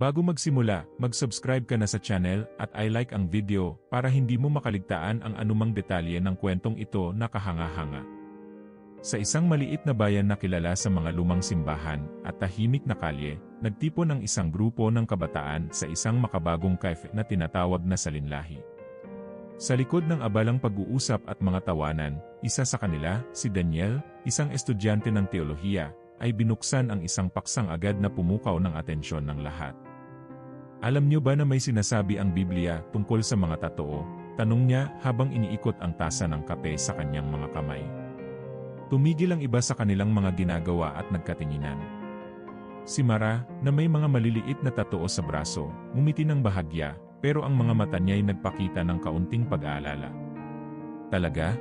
Bago magsimula, mag-subscribe ka na sa channel at i-like ang video para hindi mo makaligtaan ang anumang detalye ng kwentong ito na kahanga-hanga. Sa isang maliit na bayan na kilala sa mga lumang simbahan at tahimik na kalye, nagtipon ang isang grupo ng kabataan sa isang makabagong cafe na tinatawag na Salinlahi. Sa likod ng abalang pag-uusap at mga tawanan, isa sa kanila, si Daniel, isang estudyante ng teolohiya, ay binuksan ang isang paksang agad na pumukaw ng atensyon ng lahat. Alam niyo ba na may sinasabi ang Biblia tungkol sa mga totoo? Tanong niya habang iniikot ang tasa ng kape sa kanyang mga kamay. Tumigil ang iba sa kanilang mga ginagawa at nagkatinginan. Si Mara, na may mga maliliit na tatoo sa braso, ngumiti ng bahagya, pero ang mga mata niya ay nagpakita ng kaunting pag-aalala. Talaga?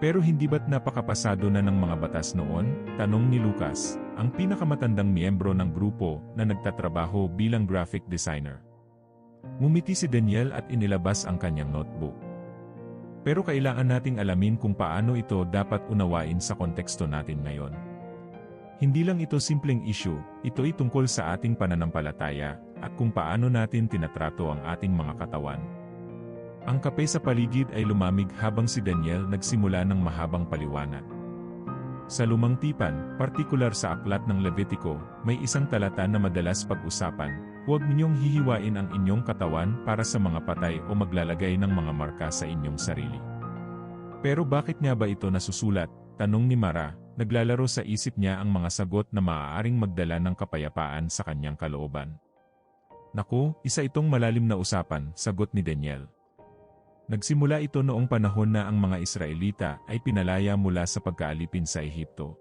Pero hindi ba't napakapasado na ng mga batas noon? Tanong ni Lucas, ang pinakamatandang miyembro ng grupo na nagtatrabaho bilang graphic designer. Ngumiti si Daniel at inilabas ang kanyang notebook. Pero kailangan nating alamin kung paano ito dapat unawain sa konteksto natin ngayon. Hindi lang ito simpleng issue, ito'y tungkol sa ating pananampalataya at kung paano natin tinatrato ang ating mga katawan. Ang kape sa paligid ay lumamig habang si Daniel nagsimula ng mahabang paliwanag. Sa lumang tipan, partikular sa aklat ng Levitico, may isang talata na madalas pag-usapan, huwag ninyong hihiwain ang inyong katawan para sa mga patay o maglalagay ng mga marka sa inyong sarili. Pero bakit nga ba ito nasusulat? Tanong ni Mara, naglalaro sa isip niya ang mga sagot na maaaring magdala ng kapayapaan sa kanyang kalooban. Naku, isa itong malalim na usapan, sagot ni Daniel. Nagsimula ito noong panahon na ang mga Israelita ay pinalaya mula sa pagkaalipin sa Ehipto.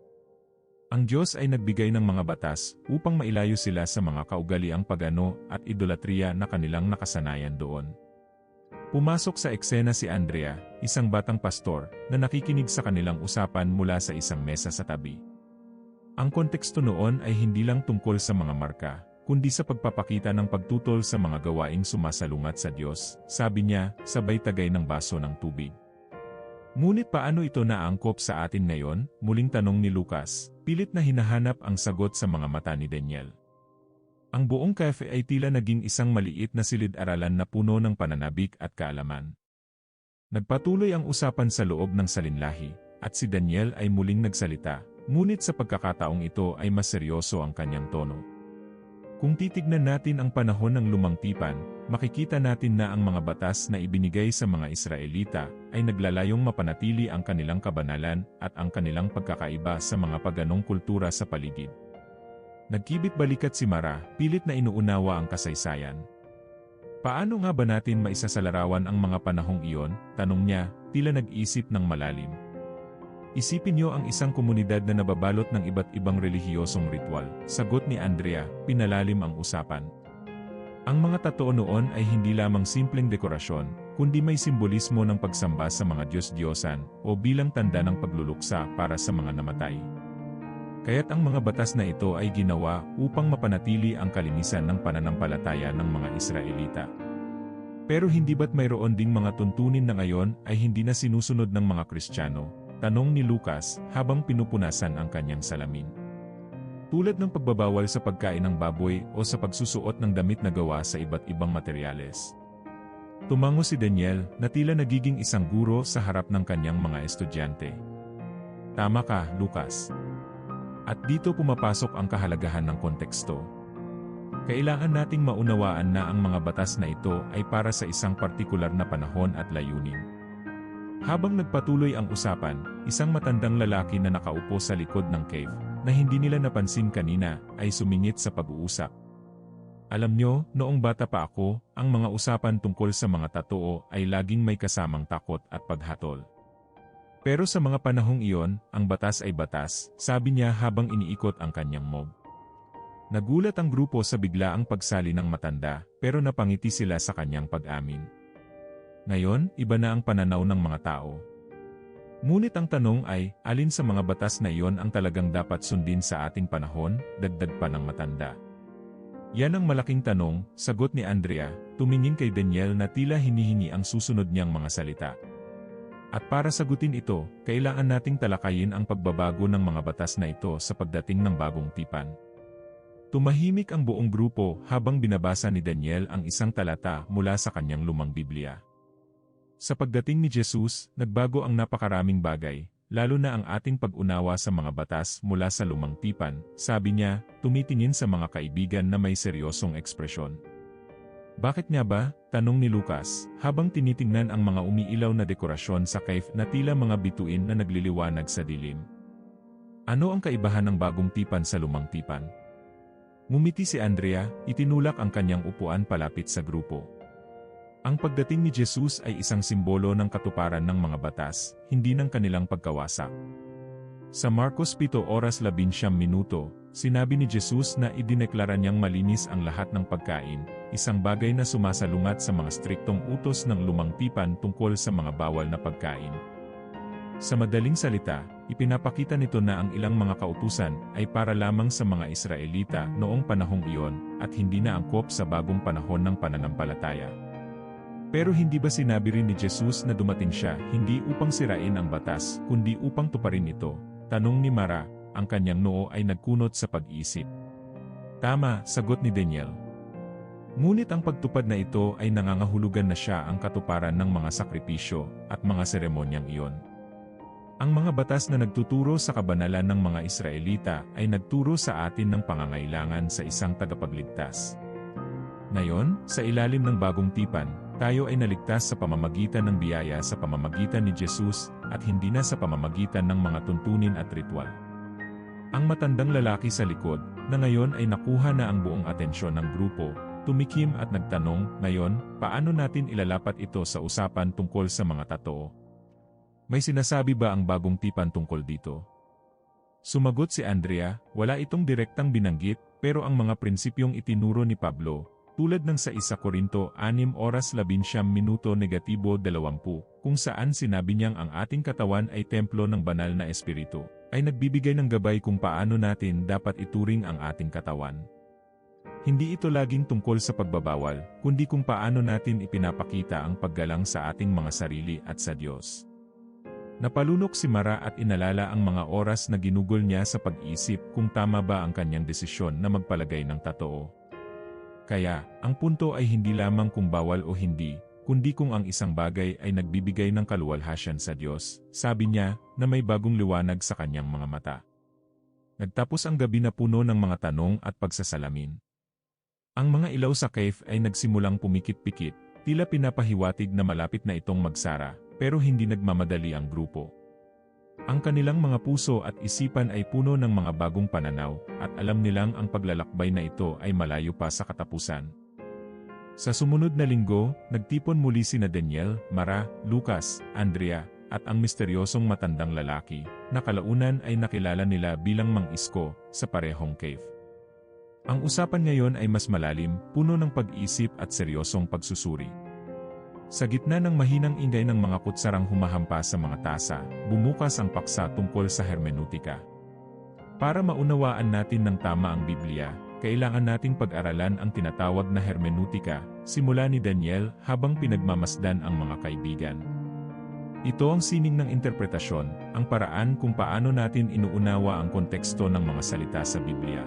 Ang Diyos ay nagbigay ng mga batas upang mailayo sila sa mga kaugaliang pagano at idolatriya na kanilang nakasanayan doon. Pumasok sa eksena si Andrea, isang batang pastor, na nakikinig sa kanilang usapan mula sa isang mesa sa tabi. Ang konteksto noon ay hindi lang tungkol sa mga marka, kundi sa pagpapakita ng pagtutol sa mga gawaing sumasalungat sa Diyos, sabi niya, sabay tagay ng baso ng tubig. Ngunit paano ito naangkop sa atin ngayon? Muling tanong ni Lucas, pilit na hinahanap ang sagot sa mga mata ni Daniel. Ang buong cafe ay tila naging isang maliit na silid-aralan na puno ng pananabik at kaalaman. Nagpatuloy ang usapan sa loob ng Salinlahi, at si Daniel ay muling nagsalita, ngunit sa pagkakataong ito ay mas seryoso ang kanyang tono. Kung titignan natin ang panahon ng lumang tipan, makikita natin na ang mga batas na ibinigay sa mga Israelita ay naglalayong mapanatili ang kanilang kabanalan at ang kanilang pagkakaiba sa mga paganong kultura sa paligid. Nagkibit balikat si Mara, pilit na inuunawa ang kasaysayan. Paano nga ba natin maisasalarawan ang mga panahong iyon? Tanong niya, tila nag-isip ng malalim. Isipin niyo ang isang komunidad na nababalot ng iba't ibang relihiyosong ritual, sagot ni Andrea, pinalalim ang usapan. Ang mga totoo noon ay hindi lamang simpleng dekorasyon, kundi may simbolismo ng pagsamba sa mga Diyos-Diyosan o bilang tanda ng pagluluksa para sa mga namatay. Kaya't ang mga batas na ito ay ginawa upang mapanatili ang kalinisan ng pananampalataya ng mga Israelita. Pero hindi ba't mayroon ding mga tuntunin na ngayon ay hindi na sinusunod ng mga Kristiyano? Tanong ni Lucas habang pinupunasan ang kanyang salamin. Tulad ng pagbabawal sa pagkain ng baboy o sa pagsusuot ng damit na gawa sa iba't ibang materyales. Tumango si Daniel na tila nagiging isang guro sa harap ng kanyang mga estudyante. Tama ka, Lucas. At dito pumapasok ang kahalagahan ng konteksto. Kailangan nating maunawaan na ang mga batas na ito ay para sa isang partikular na panahon at layunin. Habang nagpatuloy ang usapan, isang matandang lalaki na nakaupo sa likod ng cave, na hindi nila napansin kanina, ay sumingit sa pag-uusap. Alam nyo, noong bata pa ako, ang mga usapan tungkol sa mga totoo ay laging may kasamang takot at paghatol. Pero sa mga panahong iyon, ang batas ay batas, sabi niya habang iniikot ang kanyang mob. Nagulat ang grupo sa biglaang pagsali ng matanda, pero napangiti sila sa kanyang pag-amin. Ngayon, iba na ang pananaw ng mga tao. Ngunit ang tanong ay, alin sa mga batas na iyon ang talagang dapat sundin sa ating panahon? Dagdag pa ng matanda. Yan ang malaking tanong, sagot ni Andrea, tumingin kay Daniel na tila hinihingi ang susunod niyang mga salita. At para sagutin ito, kailangan nating talakayin ang pagbabago ng mga batas na ito sa pagdating ng bagong tipan. Tumahimik ang buong grupo habang binabasa ni Daniel ang isang talata mula sa kanyang lumang Biblia. Sa pagdating ni Jesus, nagbago ang napakaraming bagay, lalo na ang ating pag-unawa sa mga batas mula sa lumang tipan, sabi niya, tumitingin sa mga kaibigan na may seryosong ekspresyon. Bakit nga ba? Tanong ni Lucas, habang tinitingnan ang mga umiilaw na dekorasyon sa cave na tila mga bituin na nagliliwanag sa dilim. Ano ang kaibahan ng bagong tipan sa lumang tipan? Ngumiti si Andrea, itinulak ang kanyang upuan palapit sa grupo. Ang pagdating ni Jesus ay isang simbolo ng katuparan ng mga batas, hindi ng kanilang pagkawasak. Sa Marcos 7:11, sinabi ni Jesus na idineklara niyang malinis ang lahat ng pagkain, isang bagay na sumasalungat sa mga striktong utos ng lumang tipan tungkol sa mga bawal na pagkain. Sa madaling salita, ipinapakita nito na ang ilang mga kautusan ay para lamang sa mga Israelita noong panahong iyon at hindi na angkop sa bagong panahon ng pananampalataya. Pero hindi ba sinabi rin ni Jesus na dumating siya hindi upang sirain ang batas, kundi upang tuparin ito? Tanong ni Mara, ang kanyang noo ay nagkunot sa pag-isip. Tama, sagot ni Daniel. Ngunit ang pagtupad na ito ay nangangahulugan na siya ang katuparan ng mga sakripisyo at mga seremonyang iyon. Ang mga batas na nagtuturo sa kabanalan ng mga Israelita ay nagturo sa atin ng pangangailangan sa isang tagapagligtas. Ngayon, sa ilalim ng bagong tipan, tayo ay naligtas sa pamamagitan ng biyaya sa pamamagitan ni Jesus at hindi na sa pamamagitan ng mga tuntunin at ritual. Ang matandang lalaki sa likod, na ngayon ay nakuha na ang buong atensyon ng grupo, tumikim at nagtanong, ngayon, paano natin ilalapat ito sa usapan tungkol sa mga totoo? May sinasabi ba ang bagong tipan tungkol dito? Sumagot si Andrea, wala itong direktang binanggit, pero ang mga prinsipyong itinuro ni Pablo, tulad ng sa 1 Korinto 6:19-20, kung saan sinabi niyang ang ating katawan ay templo ng banal na espiritu, ay nagbibigay ng gabay kung paano natin dapat ituring ang ating katawan. Hindi ito laging tungkol sa pagbabawal, kundi kung paano natin ipinapakita ang paggalang sa ating mga sarili at sa Diyos. Napalunok si Mara at inalala ang mga oras na ginugol niya sa pag-isip kung tama ba ang kanyang desisyon na magpalagay ng totoo. Kaya, ang punto ay hindi lamang kung bawal o hindi, kundi kung ang isang bagay ay nagbibigay ng kaluwalhasyan sa Diyos, sabi niya, na may bagong liwanag sa kanyang mga mata. Nagtapos ang gabi na puno ng mga tanong at pagsasalamin. Ang mga ilaw sa cave ay nagsimulang pumikit-pikit, tila pinapahiwatig na malapit na itong magsara, pero hindi nagmamadali ang grupo. Ang kanilang mga puso at isipan ay puno ng mga bagong pananaw, at alam nilang ang paglalakbay na ito ay malayo pa sa katapusan. Sa sumunod na linggo, nagtipon muli sina Daniel, Mara, Lucas, Andrea, at ang misteryosong matandang lalaki, na kalaunan ay nakilala nila bilang Mang Isko, sa parehong cave. Ang usapan ngayon ay mas malalim, puno ng pag-isip at seryosong pagsusuri. Sa gitna ng mahinang ingay ng mga kutsarang humahampas sa mga tasa, bumukas ang paksa tungkol sa hermeneutika. Para maunawaan natin ng tama ang Biblia, kailangan nating pag-aralan ang tinatawag na hermeneutika, simula ni Daniel habang pinagmamasdan ang mga kaibigan. Ito ang sining ng interpretasyon, ang paraan kung paano natin inuunawa ang konteksto ng mga salita sa Biblia.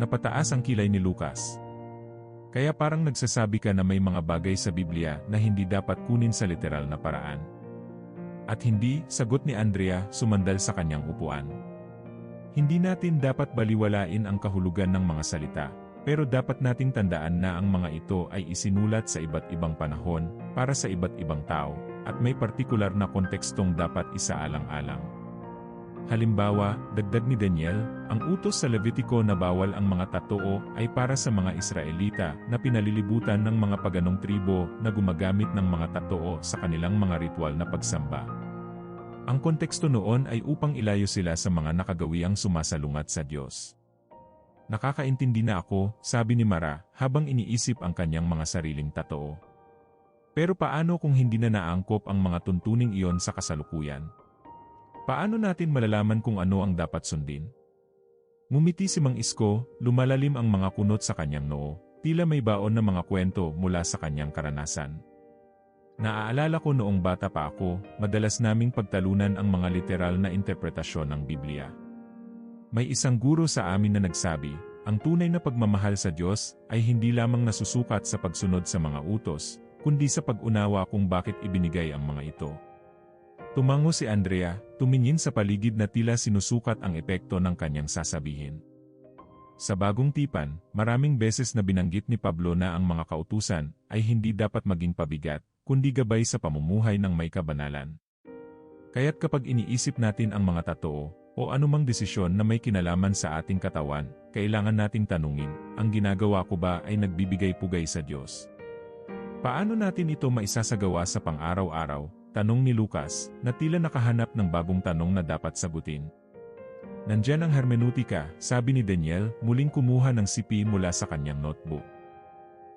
Napataas ang kilay ni Lucas. Kaya parang nagsasabi ka na may mga bagay sa Biblia na hindi dapat kunin sa literal na paraan. At hindi, sagot ni Andrea, sumandal sa kanyang upuan. Hindi natin dapat baliwalain ang kahulugan ng mga salita, pero dapat nating tandaan na ang mga ito ay isinulat sa iba't ibang panahon, para sa iba't ibang tao, at may partikular na kontekstong dapat isaalang-alang. Halimbawa, dagdag ni Daniel, ang utos sa Levitico na bawal ang mga tatoo ay para sa mga Israelita na pinalilibutan ng mga paganong tribo na gumagamit ng mga tatoo sa kanilang mga ritual na pagsamba. Ang konteksto noon ay upang ilayo sila sa mga nakagawiang sumasalungat sa Diyos. Nakakaintindi na ako, sabi ni Mara, habang iniisip ang kanyang mga sariling tatoo. Pero paano kung hindi na naangkop ang mga tuntuning iyon sa kasalukuyan? Paano natin malalaman kung ano ang dapat sundin? Ngumiti si Mang Isko, lumalalim ang mga kunot sa kanyang noo, tila may baon na mga kwento mula sa kanyang karanasan. Naaalala ko noong bata pa ako, madalas naming pagtalunan ang mga literal na interpretasyon ng Biblia. May isang guro sa amin na nagsabi, Ang tunay na pagmamahal sa Diyos ay hindi lamang nasusukat sa pagsunod sa mga utos, kundi sa pag-unawa kung bakit ibinigay ang mga ito. Tumango si Andrea, tumingin sa paligid na tila sinusukat ang epekto ng kanyang sasabihin. Sa bagong tipan, maraming beses na binanggit ni Pablo na ang mga kautusan ay hindi dapat maging pabigat, kundi gabay sa pamumuhay ng may kabanalan. Kaya't kapag iniisip natin ang mga totoo, o anumang desisyon na may kinalaman sa ating katawan, kailangan nating tanungin, ang ginagawa ko ba ay nagbibigay pugay sa Diyos? Paano natin ito maisasagawa sa pang-araw-araw? Tanong ni Lucas, na tila nakahanap ng bagong tanong na dapat sagutin. Nandiyan ang hermeneutika, sabi ni Daniel, muling kumuha ng sipi mula sa kanyang notebook.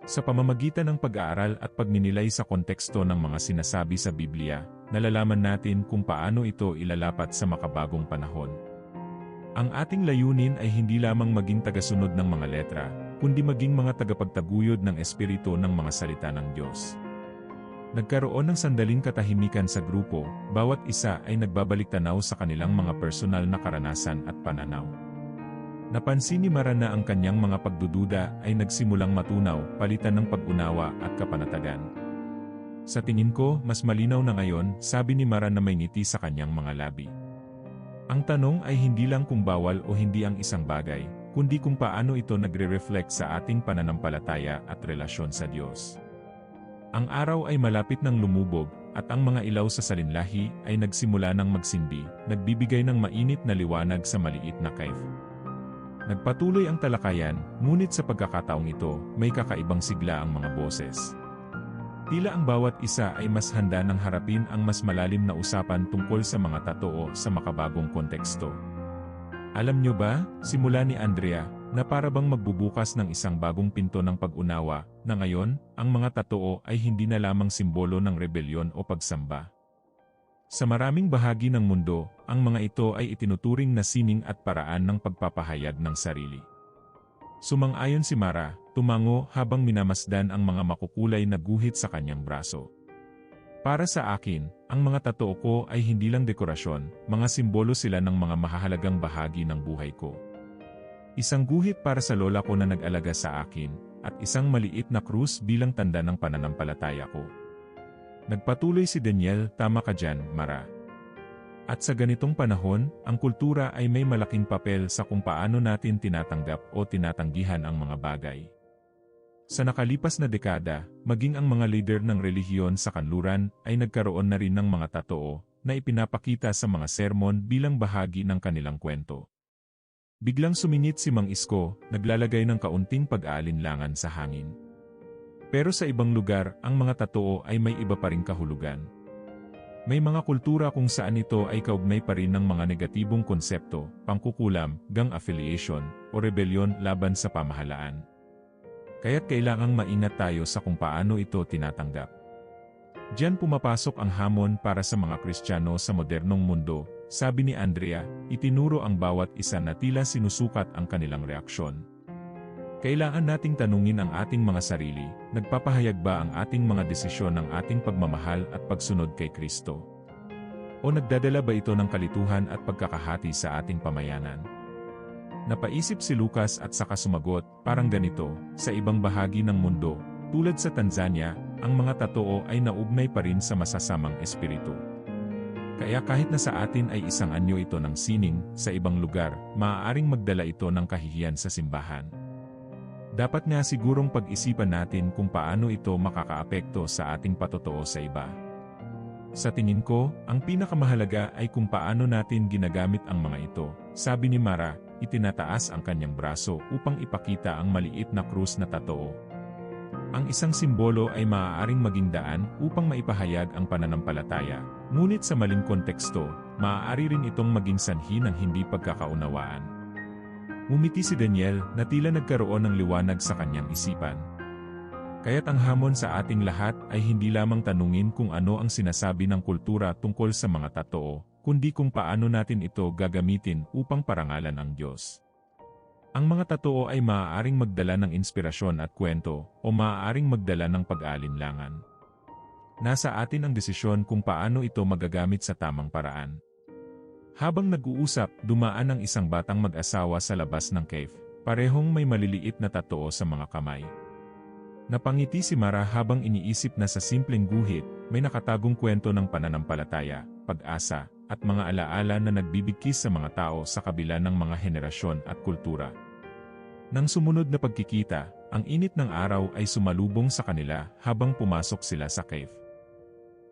Sa pamamagitan ng pag-aaral at pagninilay sa konteksto ng mga sinasabi sa Biblia, nalalaman natin kung paano ito ilalapat sa makabagong panahon. Ang ating layunin ay hindi lamang maging tagasunod ng mga letra, kundi maging mga tagapagtaguyod ng espiritu ng mga salita ng Diyos. Nagkaroon ng sandaling katahimikan sa grupo, bawat isa ay nagbabalik tanaw sa kanilang mga personal na karanasan at pananaw. Napansin ni Mara na ang kanyang mga pagdududa ay nagsimulang matunaw, palitan ng pag-unawa at kapanatagan. Sa tingin ko, mas malinaw na ngayon, sabi ni Mara na may ngiti sa kanyang mga labi. Ang tanong ay hindi lang kung bawal o hindi ang isang bagay, kundi kung paano ito nagre-reflect sa ating pananampalataya at relasyon sa Diyos. Ang araw ay malapit ng lumubog, at ang mga ilaw sa salinlahi ay nagsimula ng magsindi, nagbibigay ng mainit na liwanag sa maliit na cave. Nagpatuloy ang talakayan, ngunit sa pagkakataong ito, may kakaibang sigla ang mga boses. Tila ang bawat isa ay mas handa ng harapin ang mas malalim na usapan tungkol sa mga totoo sa makabagong konteksto. Alam nyo ba, simula ni Andrea, na para bang magbubukas ng isang bagong pinto ng pag-unawa, na ngayon, ang mga totoo ay hindi na lamang simbolo ng rebelyon o pagsamba. Sa maraming bahagi ng mundo, ang mga ito ay itinuturing na sining at paraan ng pagpapahayag ng sarili. Sumang-ayon si Mara, tumango habang minamasdan ang mga makukulay na guhit sa kanyang braso. Para sa akin, ang mga totoo ko ay hindi lang dekorasyon, mga simbolo sila ng mga mahahalagang bahagi ng buhay ko. Isang guhit para sa lola ko na nag-alaga sa akin, at isang maliit na krus bilang tanda ng pananampalataya ko. Nagpatuloy si Daniel, tama ka dyan, Mara. At sa ganitong panahon, ang kultura ay may malaking papel sa kung paano natin tinatanggap o tinatanggihan ang mga bagay. Sa nakalipas na dekada, maging ang mga leader ng relihiyon sa kanluran ay nagkaroon na rin ng mga totoo na ipinapakita sa mga sermon bilang bahagi ng kanilang kwento. Biglang sumingit si Mang Isko, naglalagay ng kaunting pag-aalinlangan sa hangin. Pero sa ibang lugar, ang mga totoo ay may iba pa ring kahulugan. May mga kultura kung saan ito ay kaugnay pa rin ng mga negatibong konsepto, pangkukulam, gang affiliation, o rebelyon laban sa pamahalaan. Kaya't kailangang maingat tayo sa kung paano ito tinatanggap. Diyan pumapasok ang hamon para sa mga Kristiyano sa modernong mundo, sabi ni Andrea, itinuro ang bawat isa na tila sinusukat ang kanilang reaksyon. Kailangan nating tanungin ang ating mga sarili, nagpapahayag ba ang ating mga desisyon ng ating pagmamahal at pagsunod kay Kristo? O nagdadala ba ito ng kalituhan at pagkakahati sa ating pamayanan? Napaisip si Lucas at saka sumagot, parang ganito, sa ibang bahagi ng mundo, tulad sa Tanzania, ang mga totoo ay naugnay pa rin sa masasamang espiritu. Kaya kahit na sa atin ay isang anyo ito ng sining, sa ibang lugar, maaaring magdala ito ng kahihiyan sa simbahan. Dapat nga sigurong pag-isipan natin kung paano ito makakaapekto sa ating patotoo sa iba. Sa tingin ko, ang pinakamahalaga ay kung paano natin ginagamit ang mga ito. Sabi ni Mara, itinataas ang kanyang braso upang ipakita ang maliit na krus na totoo. Ang isang simbolo ay maaaring maging daan upang maipahayag ang pananampalataya, ngunit sa maling konteksto, maaari rin itong maging sanhi ng hindi pagkakaunawaan. Ngumiti si Daniel na tila nagkaroon ng liwanag sa kanyang isipan. Kaya't ang hamon sa ating lahat ay hindi lamang tanungin kung ano ang sinasabi ng kultura tungkol sa mga totoo, kundi kung paano natin ito gagamitin upang parangalan ang Diyos. Ang mga totoo ay maaaring magdala ng inspirasyon at kwento, o maaaring magdala ng pag-aalinlangan. Nasa atin ang desisyon kung paano ito magagamit sa tamang paraan. Habang nag-uusap, dumaan ang isang batang mag-asawa sa labas ng cave. Parehong may maliliit na tattoo sa mga kamay. Napangiti si Mara habang iniisip na sa simpleng guhit, may nakatagong kwento ng pananampalataya, pag-asa, at mga alaala na nagbibigkis sa mga tao sa kabila ng mga henerasyon at kultura. Nang sumunod na pagkikita, ang init ng araw ay sumalubong sa kanila habang pumasok sila sa cave.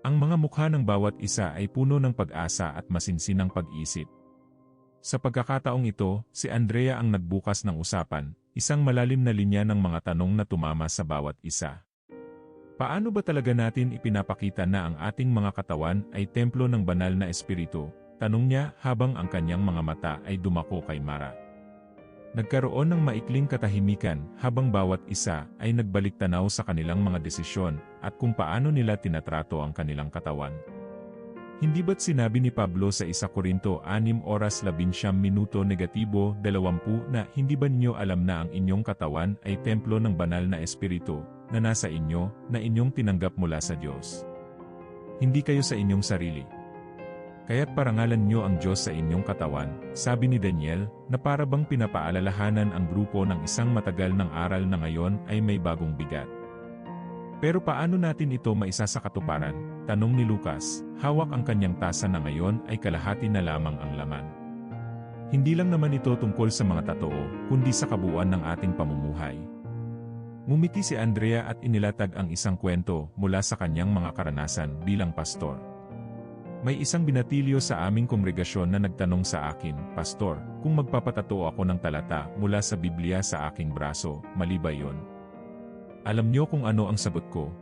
Ang mga mukha ng bawat isa ay puno ng pag-asa at masinsinang pag-isip. Sa pagkakataong ito, si Andrea ang nagbukas ng usapan, isang malalim na linya ng mga tanong na tumama sa bawat isa. Paano ba talaga natin ipinapakita na ang ating mga katawan ay templo ng banal na espiritu? Tanong niya habang ang kanyang mga mata ay dumako kay Mara. Nagkaroon ng maikling katahimikan habang bawat isa ay nagbalik tanaw sa kanilang mga desisyon at kung paano nila tinatrato ang kanilang katawan. Hindi ba't sinabi ni Pablo sa 1 Korinto 6:11 negatibo 20 na hindi ba ninyo alam na ang inyong katawan ay templo ng banal na espiritu na nasa inyo na inyong tinanggap mula sa Diyos? Hindi kayo sa inyong sarili. Kaya't parangalan nyo ang Diyos sa inyong katawan, sabi ni Daniel, na para bang pinapaalalahanan ang grupo ng isang matagal ng aral na ngayon ay may bagong bigat. Pero paano natin ito maisa sa katuparan? Tanong ni Lucas, hawak ang kanyang tasa na ngayon ay kalahati na lamang ang laman. Hindi lang naman ito tungkol sa mga totoo, kundi sa kabuuan ng ating pamumuhay. Ngumiti si Andrea at inilatag ang isang kwento mula sa kanyang mga karanasan bilang pastor. May isang binatilyo sa aming kongregasyon na nagtanong sa akin, Pastor, kung magpapatato ako ng talata mula sa Biblia sa aking braso, mali ba yun? Alam niyo kung ano ang sagot ko?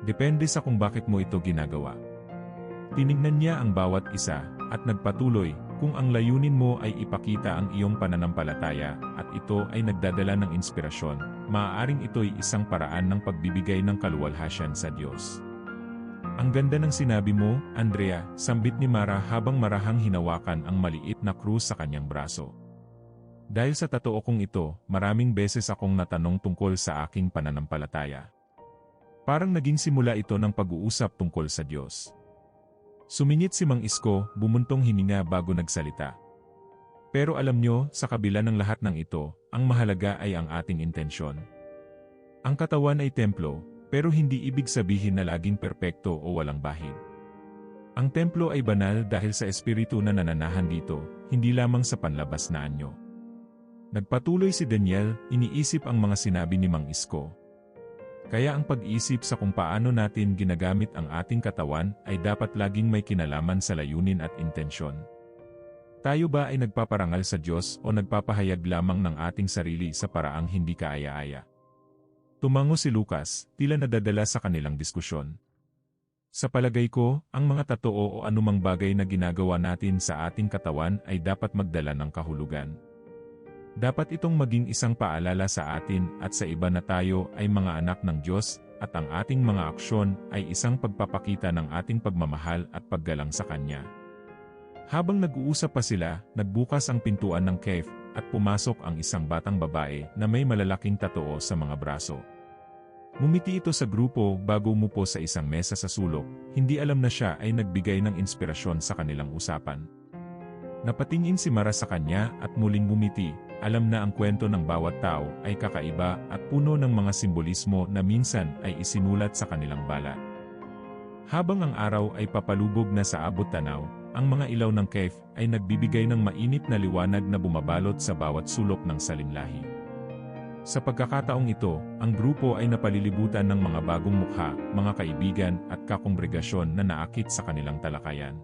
Depende sa kung bakit mo ito ginagawa. Tinignan niya ang bawat isa, at nagpatuloy, kung ang layunin mo ay ipakita ang iyong pananampalataya, at ito ay nagdadala ng inspirasyon, maaaring ito'y isang paraan ng pagbibigay ng kaluwalhatian sa Diyos. Ang ganda ng sinabi mo, Andrea, sambit ni Mara habang marahang hinawakan ang maliit na krus sa kanyang braso. Dahil sa totoo kong ito, maraming beses akong natanong tungkol sa aking pananampalataya. Parang naging simula ito ng pag-uusap tungkol sa Diyos. Sumingit si Mang Isko, bumuntong hininga bago nagsalita. Pero alam nyo, sa kabila ng lahat ng ito, ang mahalaga ay ang ating intensyon. Ang katawan ay templo, pero hindi ibig sabihin na laging perpekto o walang bahid. Ang templo ay banal dahil sa espiritu na nananahan dito, hindi lamang sa panlabas na anyo. Nagpatuloy si Daniel, iniisip ang mga sinabi ni Mang Isko. Kaya ang pag-isip sa kung paano natin ginagamit ang ating katawan ay dapat laging may kinalaman sa layunin at intensyon. Tayo ba ay nagpaparangal sa Diyos o nagpapahayag lamang ng ating sarili sa paraang hindi kaaya-aya? Tumango si Lucas, tila nadadala sa kanilang diskusyon. Sa palagay ko, ang mga totoo o anumang bagay na ginagawa natin sa ating katawan ay dapat magdala ng kahulugan. Dapat itong maging isang paalala sa atin at sa iba na tayo ay mga anak ng Diyos at ang ating mga aksyon ay isang pagpapakita ng ating pagmamahal at paggalang sa Kanya. Habang nag-uusap pa sila, nagbukas ang pintuan ng cave at pumasok ang isang batang babae na may malalaking tatoo sa mga braso. Ngumiti ito sa grupo bago umupo sa isang mesa sa sulok, hindi alam na siya ay nagbigay ng inspirasyon sa kanilang usapan. Napatingin si Mara sa kanya at muling ngumiti, alam na ang kwento ng bawat tao ay kakaiba at puno ng mga simbolismo na minsan ay isinulat sa kanilang balat. Habang ang araw ay papalubog na sa abot tanaw, ang mga ilaw ng cave ay nagbibigay ng mainit na liwanag na bumabalot sa bawat sulok ng salinlahi. Sa pagkakataong ito, ang grupo ay napalilibutan ng mga bagong mukha, mga kaibigan at kakongregasyon na naakit sa kanilang talakayan.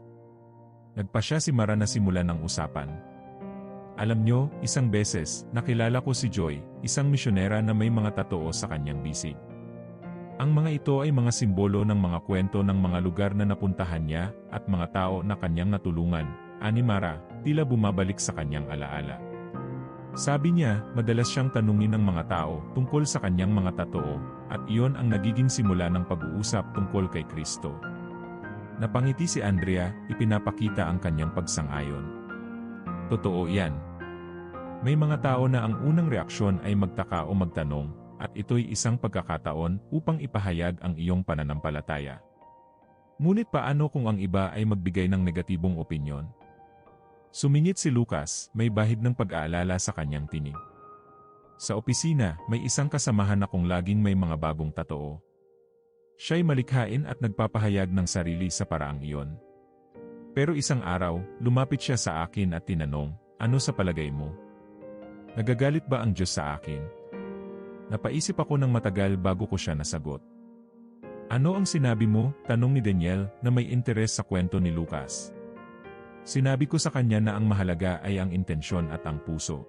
Nagpasya si Mara na simulan ng usapan. Alam nyo, isang beses, nakilala ko si Joy, isang misyonera na may mga tatoo sa kanyang bisig. Ang mga ito ay mga simbolo ng mga kwento ng mga lugar na napuntahan niya at mga tao na kanyang natulungan. Ani Mara, tila bumabalik sa kanyang alaala. Sabi niya, madalas siyang tanungin ng mga tao tungkol sa kanyang mga tatoo, at iyon ang nagiging simula ng pag-uusap tungkol kay Kristo. Napangiti si Andrea, ipinapakita ang kanyang pagsang-ayon. Totoo yan. May mga tao na ang unang reaksyon ay magtaka o magtanong, at ito'y isang pagkakataon upang ipahayag ang iyong pananampalataya. Ngunit paano kung ang iba ay magbigay ng negatibong opinyon? Sumingit si Lucas, may bahid ng pag-aalala sa kanyang tinig. Sa opisina, may isang kasamahan akong laging may mga bagong tatoo. Siya'y malikhain at nagpapahayag ng sarili sa paraang iyon. Pero isang araw, lumapit siya sa akin at tinanong, "Ano sa palagay mo? Nagagalit ba ang Diyos sa akin?" Napaisip ako ng matagal bago ko siya nasagot. "Ano ang sinabi mo?" tanong ni Daniel na may interes sa kwento ni Lucas. Sinabi ko sa kanya na ang mahalaga ay ang intensyon at ang puso.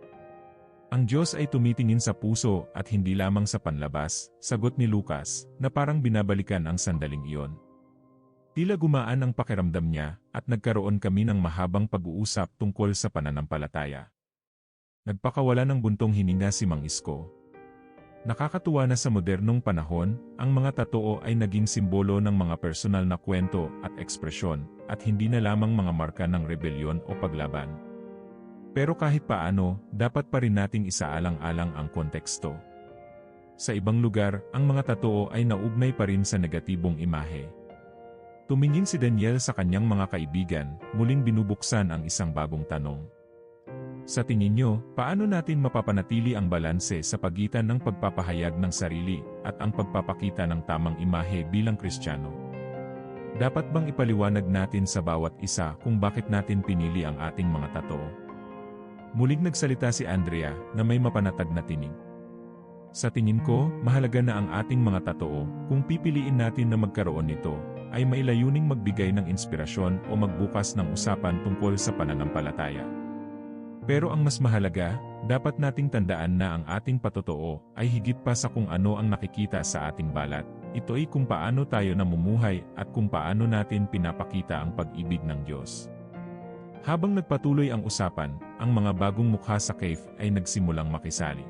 Ang Diyos ay tumitingin sa puso at hindi lamang sa panlabas, sagot ni Lucas, na parang binabalikan ang sandaling iyon. Tila gumaan ang pakiramdam niya at nagkaroon kami ng mahabang pag-uusap tungkol sa pananampalataya. Nagpakawala ng buntong hininga si Mang Isko. Nakakatuwa na sa modernong panahon, ang mga tatoo ay naging simbolo ng mga personal na kwento at ekspresyon at hindi na lamang mga marka ng rebelyon o paglaban. Pero kahit paano, dapat pa rin nating isaalang-alang ang konteksto. Sa ibang lugar, ang mga tatoo ay naugnay pa rin sa negatibong imahe. Tumingin si Daniel sa kanyang mga kaibigan, muling binubuksan ang isang bagong tanong. Sa tingin nyo, paano natin mapapanatili ang balanse sa pagitan ng pagpapahayag ng sarili at ang pagpapakita ng tamang imahe bilang Kristiyano? Dapat bang ipaliwanag natin sa bawat isa kung bakit natin pinili ang ating mga tatoo? Muling nagsalita si Andrea na may mapanatag na tinig. Sa tingin ko, mahalaga na ang ating mga tatoo, kung pipiliin natin na magkaroon nito, ay may layuning magbigay ng inspirasyon o magbukas ng usapan tungkol sa pananampalataya. Pero ang mas mahalaga, dapat nating tandaan na ang ating patotoo ay higit pa sa kung ano ang nakikita sa ating balat. Ito ay kung paano tayo namumuhay at kung paano natin pinapakita ang pag-ibig ng Diyos. Habang nagpatuloy ang usapan, ang mga bagong mukha sa cave ay nagsimulang makisali.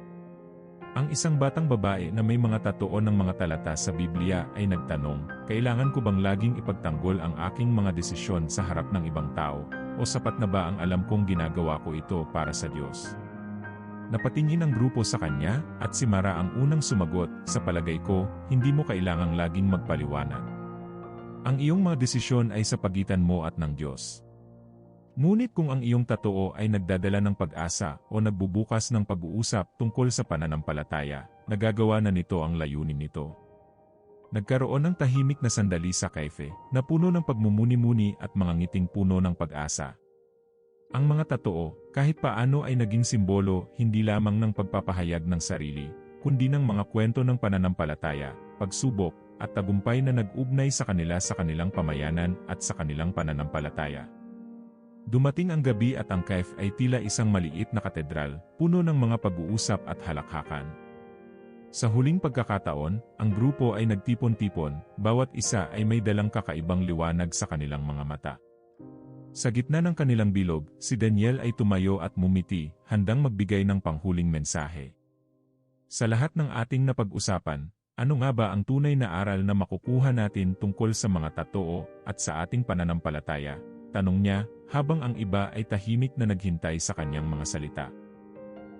Ang isang batang babae na may mga tatoo ng mga talata sa Biblia ay nagtanong, "Kailangan ko bang laging ipagtanggol ang aking mga desisyon sa harap ng ibang tao, o sapat na ba ang alam kong ginagawa ko ito para sa Diyos?" Napatingin ang grupo sa kanya, at si Mara ang unang sumagot, "Sa palagay ko, hindi mo kailangang laging magpaliwanag. Ang iyong mga desisyon ay sa pagitan mo at ng Diyos. Ngunit kung ang iyong tatoo ay nagdadala ng pag-asa o nagbubukas ng pag-uusap tungkol sa pananampalataya, nagagawa na nito ang layunin nito." Nagkaroon ng tahimik na sandali sa kaife, na puno ng pagmumuni-muni at mga ngiting puno ng pag-asa. Ang mga tatoo, kahit paano ay naging simbolo hindi lamang ng pagpapahayag ng sarili, kundi ng mga kwento ng pananampalataya, pagsubok, at tagumpay na nag-ugnay sa kanila sa kanilang pamayanan at sa kanilang pananampalataya. Dumating ang gabi at ang cave ay tila isang maliit na katedral, puno ng mga pag-uusap at halakhakan. Sa huling pagkakataon, ang grupo ay nagtipon-tipon, bawat isa ay may dalang kakaibang liwanag sa kanilang mga mata. Sa gitna ng kanilang bilog, si Daniel ay tumayo at mumiti, handang magbigay ng panghuling mensahe. Sa lahat ng ating napag-usapan, ano nga ba ang tunay na aral na makukuha natin tungkol sa mga tatoo at sa ating pananampalataya? Tanong niya, habang ang iba ay tahimik na naghintay sa kanyang mga salita.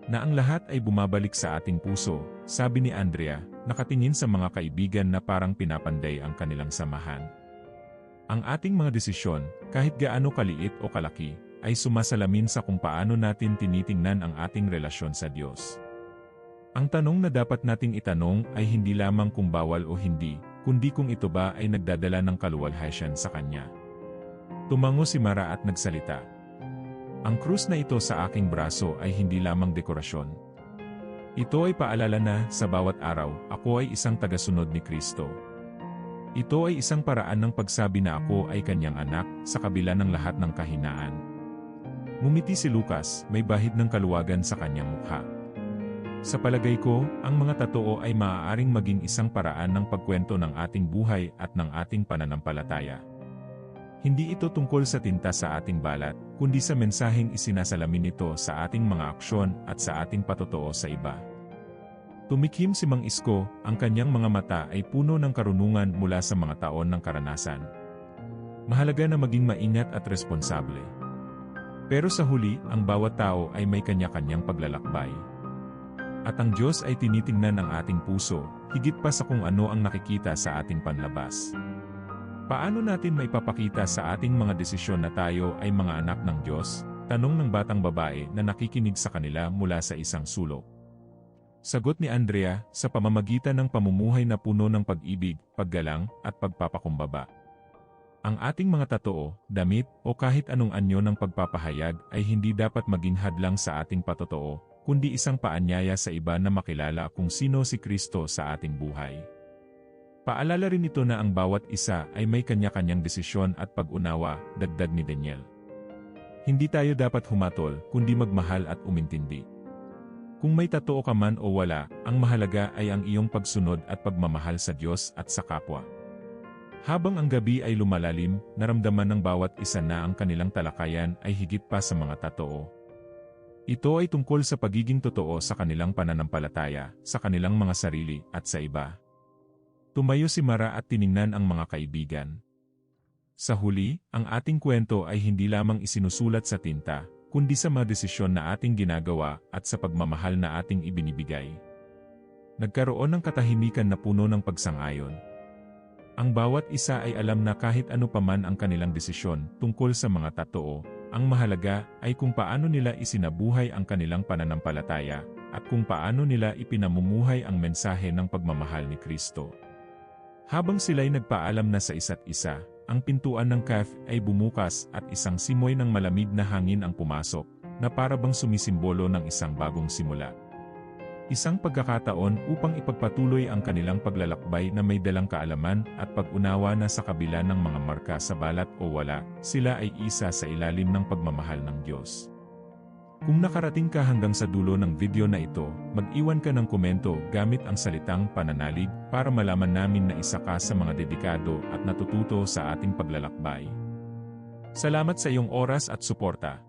Na ang lahat ay bumabalik sa ating puso, sabi ni Andrea, nakatingin sa mga kaibigan na parang pinapanday ang kanilang samahan. Ang ating mga desisyon, kahit gaano kaliit o kalaki, ay sumasalamin sa kung paano natin tinitingnan ang ating relasyon sa Diyos. Ang tanong na dapat nating itanong ay hindi lamang kung bawal o hindi, kundi kung ito ba ay nagdadala ng kaluwalhatian sa Kanya. Tumango si Mara at nagsalita. "Ang krus na ito sa aking braso ay hindi lamang dekorasyon. Ito ay paalala na, sa bawat araw, ako ay isang tagasunod ni Kristo. Ito ay isang paraan ng pagsabi na ako ay kanyang anak, sa kabila ng lahat ng kahinaan." Ngumiti si Lucas, may bahid ng kaluwagan sa kanyang mukha. Sa palagay ko, ang mga tatoo ay maaaring maging isang paraan ng pagkwento ng ating buhay at ng ating pananampalataya. Hindi ito tungkol sa tinta sa ating balat, kundi sa mensaheng isinasalamin nito sa ating mga aksyon at sa ating patotoo sa iba. Tumikim si Mang Isko, ang kanyang mga mata ay puno ng karunungan mula sa mga taon ng karanasan. Mahalaga na maging maingat at responsable. Pero sa huli, ang bawat tao ay may kanya-kanyang paglalakbay. At ang Diyos ay tinitingnan ang ating puso, higit pa sa kung ano ang nakikita sa ating panlabas. Paano natin maipapakita sa ating mga desisyon na tayo ay mga anak ng Diyos? Tanong ng batang babae na nakikinig sa kanila mula sa isang sulok. Sagot ni Andrea, sa pamamagitan ng pamumuhay na puno ng pag-ibig, paggalang, at pagpapakumbaba. Ang ating mga tatoo, damit, o kahit anong anyo ng pagpapahayag ay hindi dapat maging hadlang sa ating patotoo, kundi isang paanyaya sa iba na makilala kung sino si Kristo sa ating buhay. Paalala rin ito na ang bawat isa ay may kanya-kanyang desisyon at pag-unawa, dagdag ni Daniel. Hindi tayo dapat humatol, kundi magmahal at umintindi. Kung may tatoo ka man o wala, ang mahalaga ay ang iyong pagsunod at pagmamahal sa Diyos at sa kapwa. Habang ang gabi ay lumalalim, naramdaman ng bawat isa na ang kanilang talakayan ay higit pa sa mga tatoo. Ito ay tungkol sa pagiging totoo sa kanilang pananampalataya, sa kanilang mga sarili, at sa iba. Tumayo si Mara at tiningnan ang mga kaibigan. Sa huli, ang ating kwento ay hindi lamang isinusulat sa tinta, kundi sa mga desisyon na ating ginagawa at sa pagmamahal na ating ibinibigay. Nagkaroon ng katahimikan na puno ng pagsang-ayon. Ang bawat isa ay alam na kahit ano paman ang kanilang desisyon tungkol sa mga tatoo, ang mahalaga ay kung paano nila isinabuhay ang kanilang pananampalataya at kung paano nila ipinamumuhay ang mensahe ng pagmamahal ni Kristo. Habang sila'y nagpaalam na sa isa't isa, ang pintuan ng cafe ay bumukas at isang simoy ng malamig na hangin ang pumasok, na para bang sumisimbolo ng isang bagong simula. Isang pagkakataon upang ipagpatuloy ang kanilang paglalakbay na may dalang kaalaman at pag-unawa na sa kabila ng mga marka sa balat o wala, sila ay isa sa ilalim ng pagmamahal ng Diyos. Kung nakarating ka hanggang sa dulo ng video na ito, mag-iwan ka ng komento gamit ang salitang pananalig para malaman namin na isa ka sa mga dedikado at natututo sa ating paglalakbay. Salamat sa iyong oras at suporta.